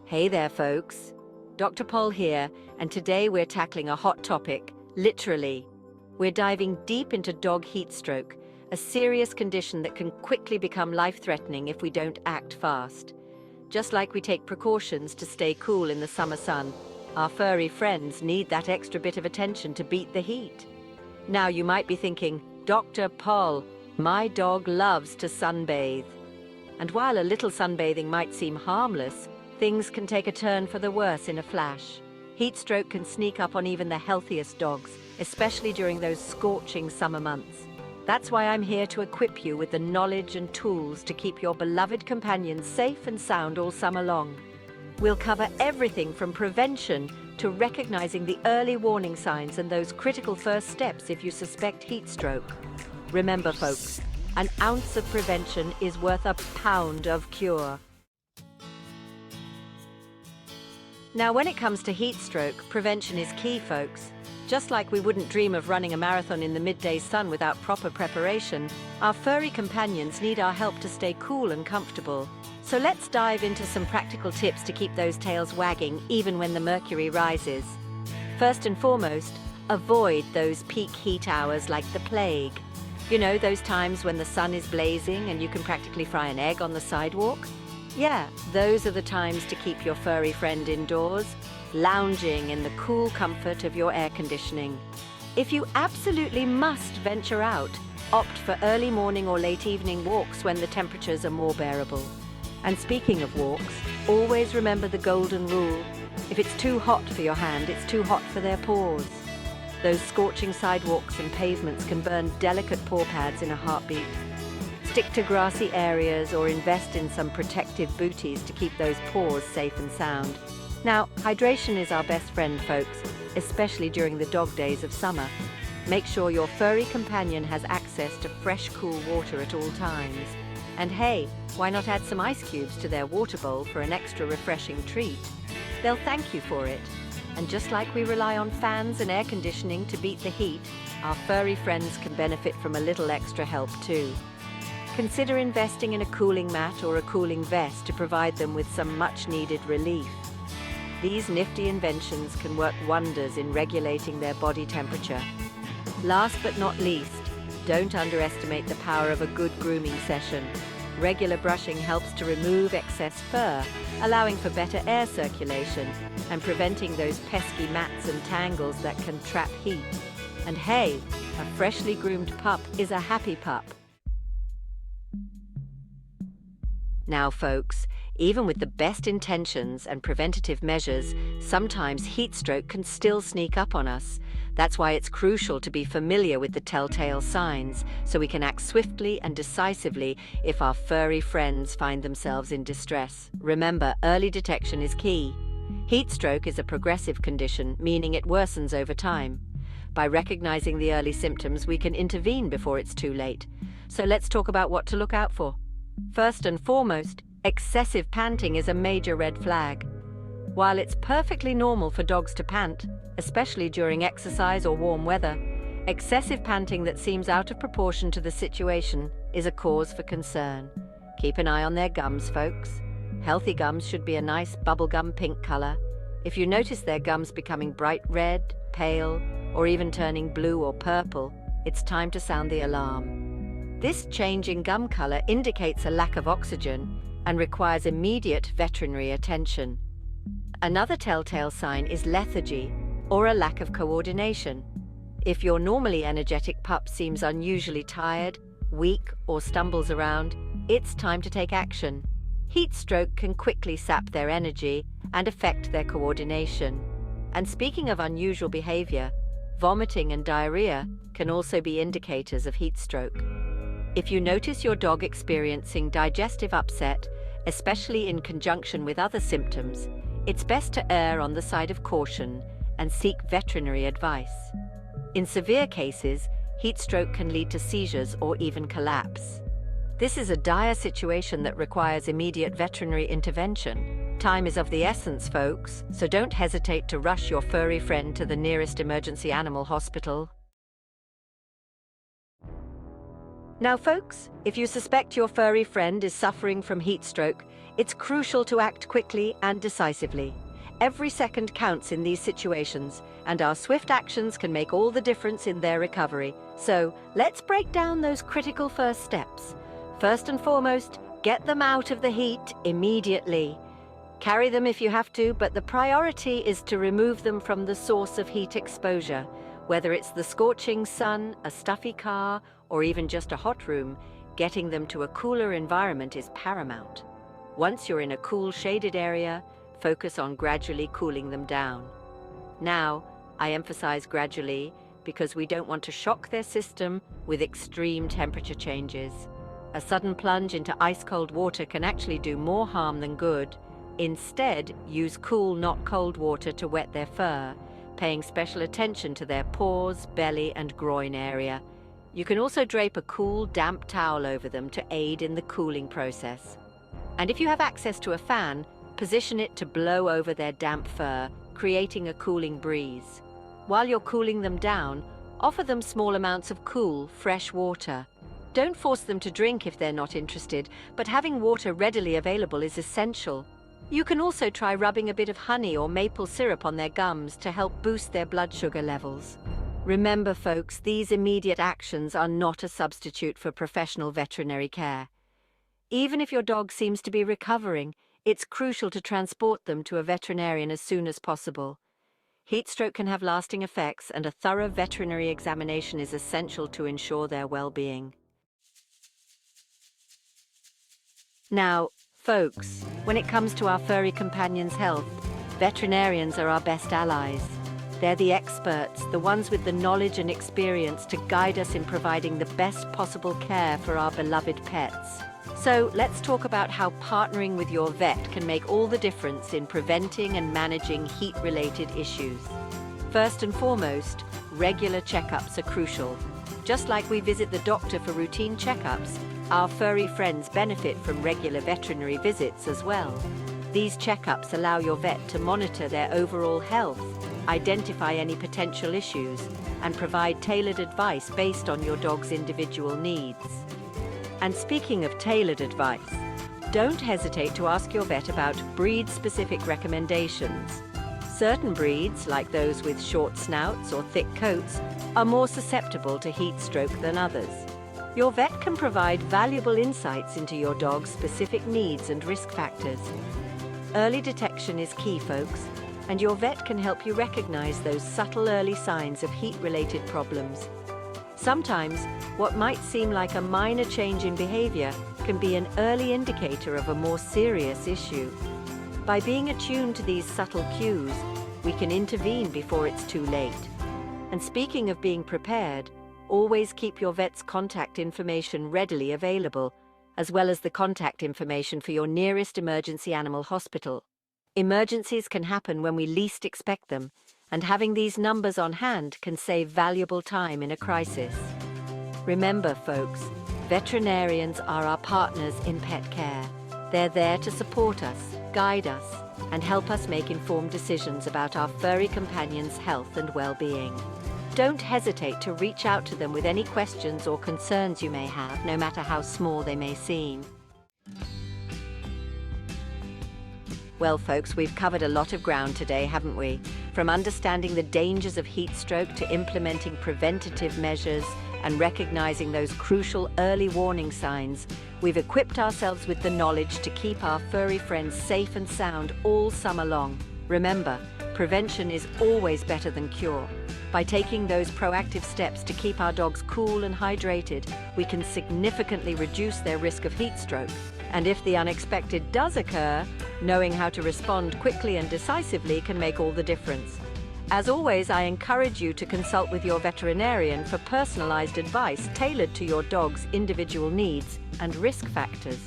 Hey there, folks. Dr. Paul here, and today we're tackling a hot topic, literally. We're diving deep into dog heat stroke, a serious condition that can quickly become life-threatening if we don't act fast. Just like we take precautions to stay cool in the summer sun, our furry friends need that extra bit of attention to beat the heat. Now you might be thinking, Dr. Paul, my dog loves to sunbathe. And while a little sunbathing might seem harmless, things can take a turn for the worse in a flash. Heat stroke can sneak up on even the healthiest dogs, especially during those scorching summer months. That's why I'm here to equip you with the knowledge and tools to keep your beloved companions safe and sound all summer long. We'll cover everything from prevention to recognizing the early warning signs and those critical first steps if you suspect heat stroke. Remember, folks, an ounce of prevention is worth a pound of cure. Now, when it comes to heat stroke, prevention is key, folks. Just like we wouldn't dream of running a marathon in the midday sun without proper preparation, our furry companions need our help to stay cool and comfortable. So let's dive into some practical tips to keep those tails wagging even when the mercury rises. First and foremost, avoid those peak heat hours like the plague. You know, those times when the sun is blazing and you can practically fry an egg on the sidewalk? Yeah, those are the times to keep your furry friend indoors, lounging in the cool comfort of your air conditioning. If you absolutely must venture out, opt for early morning or late evening walks when the temperatures are more bearable. And speaking of walks, always remember the golden rule. If it's too hot for your hand, it's too hot for their paws. Those scorching sidewalks and pavements can burn delicate paw pads in a heartbeat. Stick to grassy areas or invest in some protective booties to keep those paws safe and sound. Now, hydration is our best friend, folks, especially during the dog days of summer. Make sure your furry companion has access to fresh, cool water at all times. And hey, why not add some ice cubes to their water bowl for an extra refreshing treat? They'll thank you for it. And just like we rely on fans and air conditioning to beat the heat, our furry friends can benefit from a little extra help too. Consider investing in a cooling mat or a cooling vest to provide them with some much-needed relief. These nifty inventions can work wonders in regulating their body temperature. Last but not least, don't underestimate the power of a good grooming session. Regular brushing helps to remove excess fur, allowing for better air circulation and preventing those pesky mats and tangles that can trap heat. And hey, a freshly groomed pup is a happy pup. Now, folks, even with the best intentions and preventative measures, sometimes heat stroke can still sneak up on us. That's why it's crucial to be familiar with the telltale signs, so we can act swiftly and decisively if our furry friends find themselves in distress. Remember, early detection is key. Heat stroke is a progressive condition, meaning it worsens over time. By recognizing the early symptoms, we can intervene before it's too late. So let's talk about what to look out for. First and foremost, excessive panting is a major red flag. While it's perfectly normal for dogs to pant, especially during exercise or warm weather, excessive panting that seems out of proportion to the situation is a cause for concern. Keep an eye on their gums, folks. Healthy gums should be a nice bubblegum pink color. If you notice their gums becoming bright red, pale, or even turning blue or purple, it's time to sound the alarm. This change in gum color indicates a lack of oxygen and requires immediate veterinary attention. Another telltale sign is lethargy, or a lack of coordination. If your normally energetic pup seems unusually tired, weak, or stumbles around, it's time to take action. Heat stroke can quickly sap their energy and affect their coordination. And speaking of unusual behavior, vomiting and diarrhea can also be indicators of heat stroke. If you notice your dog experiencing digestive upset, especially in conjunction with other symptoms, it's best to err on the side of caution and seek veterinary advice. In severe cases, heat stroke can lead to seizures or even collapse. This is a dire situation that requires immediate veterinary intervention. Time is of the essence, folks, so don't hesitate to rush your furry friend to the nearest emergency animal hospital. Now, folks, if you suspect your furry friend is suffering from heat stroke, it's crucial to act quickly and decisively. Every second counts in these situations, and our swift actions can make all the difference in their recovery. So, let's break down those critical first steps. First and foremost, get them out of the heat immediately. Carry them if you have to, but the priority is to remove them from the source of heat exposure. Whether it's the scorching sun, a stuffy car, or even just a hot room, getting them to a cooler environment is paramount. Once you're in a cool, shaded area, focus on gradually cooling them down. Now, I emphasize gradually because we don't want to shock their system with extreme temperature changes. A sudden plunge into ice-cold water can actually do more harm than good. Instead, use cool, not cold water to wet their fur, paying special attention to their paws, belly, and groin area. You can also drape a cool, damp towel over them to aid in the cooling process. And if you have access to a fan, position it to blow over their damp fur, creating a cooling breeze. While you're cooling them down, offer them small amounts of cool, fresh water. Don't force them to drink if they're not interested, but having water readily available is essential. You can also try rubbing a bit of honey or maple syrup on their gums to help boost their blood sugar levels. Remember, folks, these immediate actions are not a substitute for professional veterinary care. Even if your dog seems to be recovering, it's crucial to transport them to a veterinarian as soon as possible. Heat stroke can have lasting effects, and a thorough veterinary examination is essential to ensure their well-being. Now, folks, when it comes to our furry companions' health, veterinarians are our best allies. They're the experts, the ones with the knowledge and experience to guide us in providing the best possible care for our beloved pets. So let's talk about how partnering with your vet can make all the difference in preventing and managing heat-related issues. First and foremost, regular checkups are crucial. Just like we visit the doctor for routine checkups, our furry friends benefit from regular veterinary visits as well. These checkups allow your vet to monitor their overall health, identify any potential issues, and provide tailored advice based on your dog's individual needs. And speaking of tailored advice, don't hesitate to ask your vet about breed-specific recommendations. Certain breeds, like those with short snouts or thick coats, are more susceptible to heat stroke than others. Your vet can provide valuable insights into your dog's specific needs and risk factors. Early detection is key, folks, and your vet can help you recognize those subtle early signs of heat-related problems. Sometimes, what might seem like a minor change in behavior can be an early indicator of a more serious issue. By being attuned to these subtle cues, we can intervene before it's too late. And speaking of being prepared, always keep your vet's contact information readily available, as well as the contact information for your nearest emergency animal hospital. Emergencies can happen when we least expect them, and having these numbers on hand can save valuable time in a crisis. Remember, folks, veterinarians are our partners in pet care. They're there to support us, guide us, and help us make informed decisions about our furry companions' health and well-being. Don't hesitate to reach out to them with any questions or concerns you may have, no matter how small they may seem. Well, folks, we've covered a lot of ground today, haven't we? From understanding the dangers of heat stroke to implementing preventative measures and recognizing those crucial early warning signs, we've equipped ourselves with the knowledge to keep our furry friends safe and sound all summer long. Remember, prevention is always better than cure. By taking those proactive steps to keep our dogs cool and hydrated, we can significantly reduce their risk of heat stroke. And if the unexpected does occur, knowing how to respond quickly and decisively can make all the difference. As always, I encourage you to consult with your veterinarian for personalized advice tailored to your dog's individual needs and risk factors.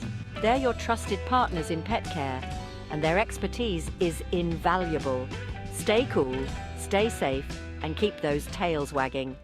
They're your trusted partners in pet care, and their expertise is invaluable. Stay cool, stay safe, and keep those tails wagging.